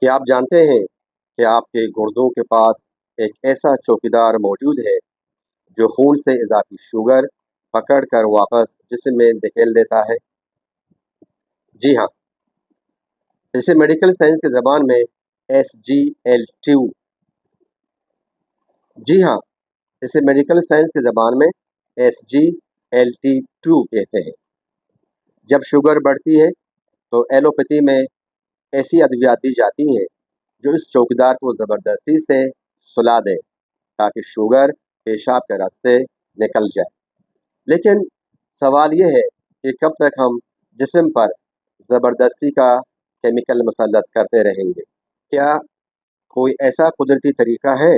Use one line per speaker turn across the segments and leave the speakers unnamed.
क्या आप जानते हैं कि आपके गुर्दों के पास एक ऐसा चौकीदार मौजूद है जो खून से इजाफी शुगर पकड़ कर वापस जिस्म में धकेल देता है? जी हाँ, इसे मेडिकल साइंस की ज़बान में SGLT2 जी हाँ, इसे मेडिकल साइंस की ज़बान में SGLT2 कहते हैं। जब शुगर बढ़ती है तो एलोपैथी में ऐसी अद्वियात दी जाती हैं जो इस चौकीदार को ज़बरदस्ती से सुला दें ताकि शुगर पेशाब के रास्ते निकल जाए। लेकिन सवाल यह है कि कब तक हम जिस्म पर ज़बरदस्ती का केमिकल मुसल्लत करते रहेंगे? क्या कोई ऐसा कुदरती तरीका है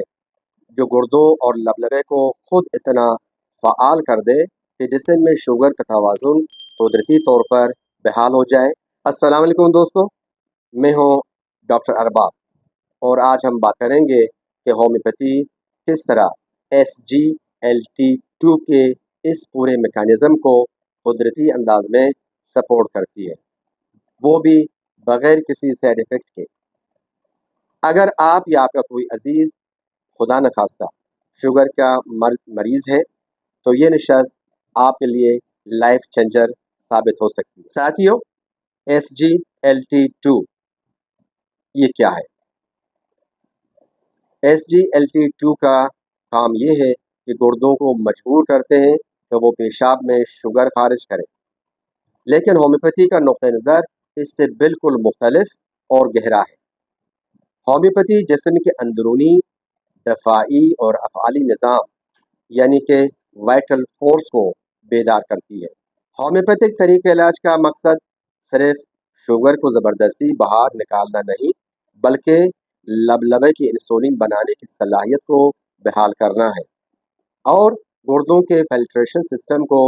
जो गुर्दों और लबलबे को खुद इतना फ़आल कर दे कि जिस्म में शुगर का तवाज़ुन कुदरती तौर पर बहाल हो जाए? अस्सलाम वालेकुम दोस्तों, मैं हूँ डॉक्टर अरबाब और आज हम बात करेंगे कि होम्योपैथी किस तरह SGLT2 के इस पूरे मैकेनिज़्म को कुदरती अंदाज में सपोर्ट करती है, वो भी बग़ैर किसी साइड इफ़ेक्ट के। अगर आप या आपका कोई अज़ीज़ खुदा न खास्ता शुगर का मरीज़ है तो ये नशस्त आपके लिए लाइफ चेंजर साबित हो सकती है। साथियों, SGLT2 ये क्या है? SGLT2 का काम ये है कि गुर्दों को मजबूर करते हैं कि वो पेशाब में शुगर खारिज करें। लेकिन होम्योपैथी का नुक्ता नज़र इससे बिल्कुल मुख्तलिफ और गहरा है। होम्योपैथी जिस्म के अंदरूनी दफ़ाई और अफ़आली निज़ाम यानी कि वाइटल फोर्स को बेदार करती है। होम्योपैथिक तरीके इलाज का मकसद सिर्फ शुगर को ज़बरदस्ती बाहर निकालना नहीं, बल्कि लबलबे की इंसुलिन बनाने की सलाहियत को बहाल करना है और गुर्दों के फिल्ट्रेशन सिस्टम को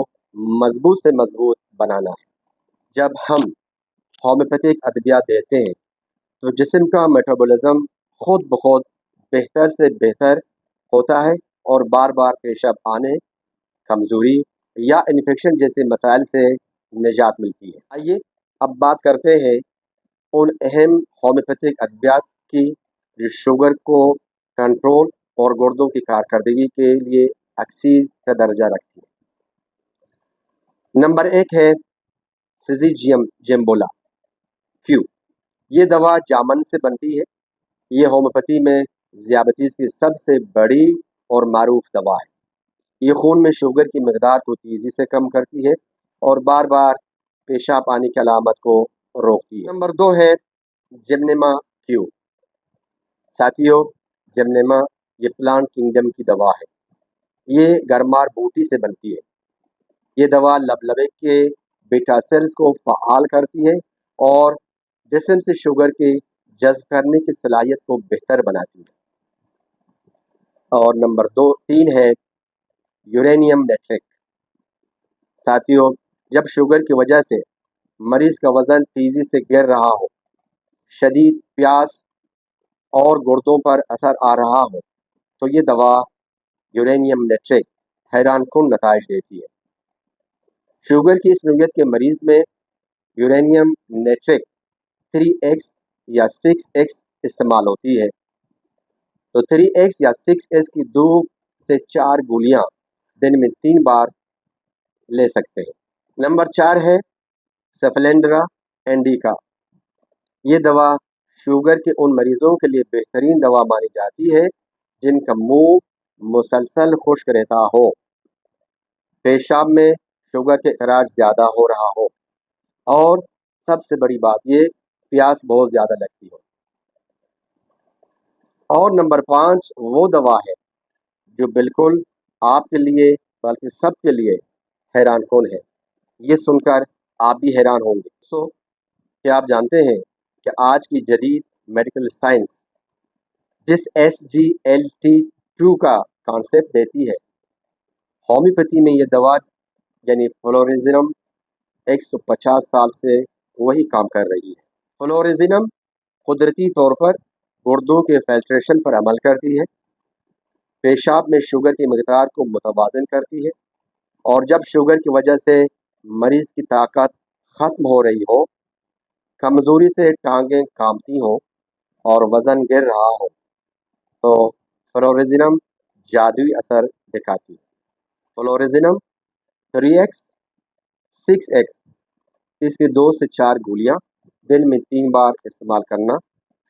मजबूत से मजबूत बनाना है। जब हम होम्योपैथिक अद्वियात देते हैं तो जिस्म का मेटाबॉलिज्म खुद ब खुद बेहतर से बेहतर होता है और बार बार पेशाब आने, कमज़ोरी या इन्फेक्शन जैसे मसाइल से निजात मिलती है। आइए अब बात करते हैं उन अहम होम्योपैथिक अद्वियात की जो शुगर को कंट्रोल और गुर्दों की कारकर्दगी के लिए अक्सी का दर्जा रखती है। नंबर 1 है सिज़िजियम जेम्बोला क्यू। ये दवा जामन से बनती है। ये होम्योपैथी में ज़ियाबतीस की सबसे बड़ी और मारूफ दवा है। ये खून में शुगर की मकदार को तेज़ी से कम करती है और बार बार पेशाब पानी की अलामत को रोकती है। नंबर 2 है जिमनेमा क्यू। साथियों, जिमनेमा ये प्लांट किंगडम की दवा है। ये गरमार बूटी से बनती है। ये दवा लबलबे के बीटा सेल्स को फ़आल करती है और जिस्म से शुगर के जज़्ब करने की सलाहियत को बेहतर बनाती है। और नंबर 3 है यूरेनियम नेट्रिक। साथियों, जब शुगर की वजह से मरीज़ का वज़न तेज़ी से गिर रहा हो, शदीद प्यास और गुर्दों पर असर आ रहा हो, तो ये दवा यूरेनियम नेट्रिक हैरानकुन नताइज देती है। शुगर की इस नोयत के मरीज़ में यूरेनियम नेट्रिक 3x या 6x इस्तेमाल होती है। तो 3x या 6x की 2 से 4 गोलियां दिन में 3 बार ले सकते हैं। नंबर 4 है सेफलेंड्रा इंडिका। ये दवा शुगर के उन मरीजों के लिए बेहतरीन दवा मानी जाती है जिनका मुंह मुसलसल खुश्क रहता हो, पेशाब में शुगर के अखराज ज़्यादा हो रहा हो और सबसे बड़ी बात ये प्यास बहुत ज़्यादा लगती हो। और नंबर 5 वो दवा है जो बिल्कुल आपके लिए बल्कि सबके लिए हैरानकुन है। ये सुनकर आप भी हैरान होंगे। क्या आप जानते हैं कि आज की जदीद मेडिकल साइंस जिस SGLT2 का कॉन्सेप्ट देती है, होम्योपैथी में ये दवा यानी फ्लोरेज़िनम 150 साल से वही काम कर रही है। फ्लोरेज़िनम कुदरती तौर पर गुर्दों के फिल्ट्रेशन पर अमल करती है, पेशाब में शुगर की मकदार को मुतवाज़िन करती है और जब शुगर की वजह से मरीज़ की ताकत ख़त्म हो रही हो, कमज़ोरी से टांगें कांपती हों اور وزن گر رہا ہو تو فلورزینم جادوئی اثر دکھاتی ہے۔ فلورزینم 3x 6x اس کے 2 سے 4 گولیاں دن میں 3 بار استعمال کرنا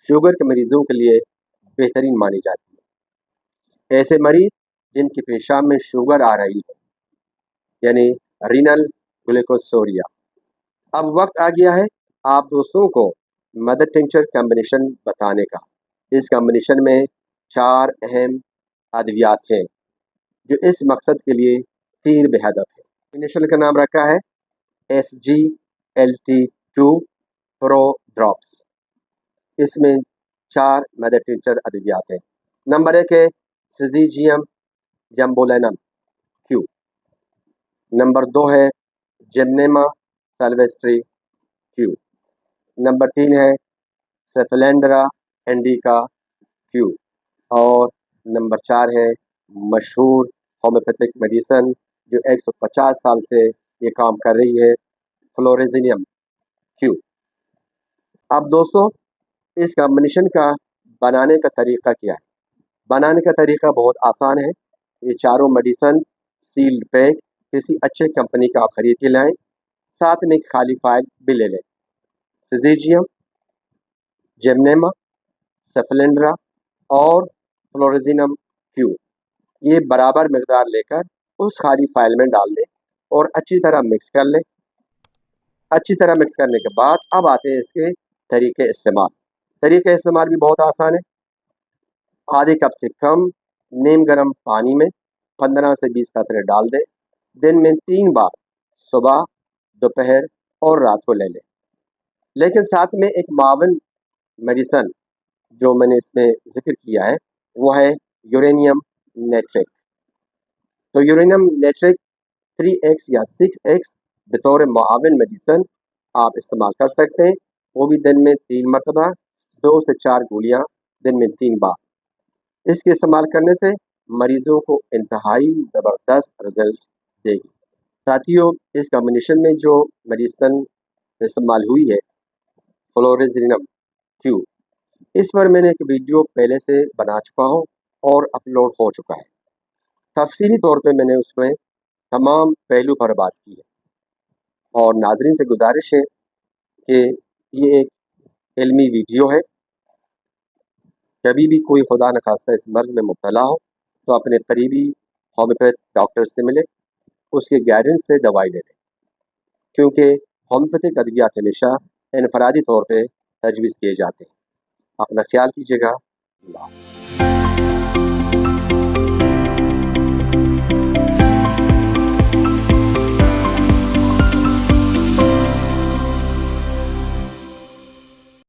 شوگر کے مریضوں کے لیے بہترین مانی جاتی ہے۔ ایسے مریض جن کی پیشاب میں شوگر آ رہی ہے یعنی رینل گلوکوسوریا۔ اب وقت آ گیا ہے آپ دوستوں کو مدر ٹنکچر کمبینیشن بتانے کا۔ اس کمبینیشن میں 4 اہم ادویات ہیں جو اس مقصد کے لیے تیر بہدف ہے۔ کمبینیشن کا نام رکھا ہے SGLT2 پرو ڈراپس۔ اس میں 4 مدر ٹنکچر ادویات ہیں۔ نمبر 1 ہے سیزیجیم جمبولینم کیو۔ نمبر 2 ہے جمنیما سلویسٹری کیو۔ نمبر 3 ہے سیفلینڈرا انڈیکا کیو۔ اور نمبر 4 ہے مشہور ہومیوپیتھک میڈیسن جو 150 سال سے یہ کام کر رہی ہے، فلورزینیم کیو۔ اب دوستو اس کمبینیشن کا بنانے کا طریقہ کیا ہے؟ بنانے کا طریقہ بہت آسان ہے۔ یہ چاروں میڈیسن سیلڈ پیک کسی اچھے کمپنی کا آپ خرید کے لائیں، ساتھ میں ایک خالی فائل بھی لے لیں۔ سیزیجیم، جمنیما، سیفلینڈرا اور فلورزینم کیو یہ برابر مقدار لے کر اس خالی فائل میں ڈال دیں اور اچھی طرح مکس کر لیں۔ اچھی طرح مکس کرنے کے بعد اب آتے ہیں اس کے طریقے استعمال۔ طریقہ استعمال بھی بہت آسان ہے۔ آدھے کپ سے کم نیم گرم پانی میں 15 سے 20 قطرے ڈال دیں۔ دن میں 3 بار صبح، دوپہر اور رات کو لے لیں۔ لیکن ساتھ میں ایک معاون میڈیسن جو میں نے اس میں ذکر کیا ہے وہ ہے یورینیم نیٹریٹ۔ تو یورینیم نیٹریٹ 3x یا 6x بطور معاون میڈیسن آپ استعمال کر سکتے ہیں، وہ بھی دن میں 3 مرتبہ، 2 سے 4 گولیاں دن میں 3 بار۔ اس کے استعمال کرنے سے مریضوں کو انتہائی زبردست رزلٹ دے گی۔ ساتھیوں اس کمبینیشن میں جو میڈیسن استعمال ہوئی ہے فلورزینم کیو، اس پر میں نے ایک ویڈیو پہلے سے بنا چکا ہوں اور اپلوڈ ہو چکا ہے۔ تفصیلی طور پہ میں نے اس میں تمام پہلو پر بات کی ہے، اور ناظرین سے گزارش ہے کہ یہ ایک علمی ویڈیو ہے۔ کبھی بھی کوئی خدا نخواستہ اس مرض میں مبتلا ہو تو اپنے قریبی ہومیوپیتھ ڈاکٹر سے ملے، اس کے گائیڈنس سے دوائی لے لیں، کیونکہ ہومیوپیتھک ادویات ہمیشہ انفرادی طور پہ تجویز کیے جاتے ہیں۔ اپنا خیال کیجیے گا۔ اللہ حافظ۔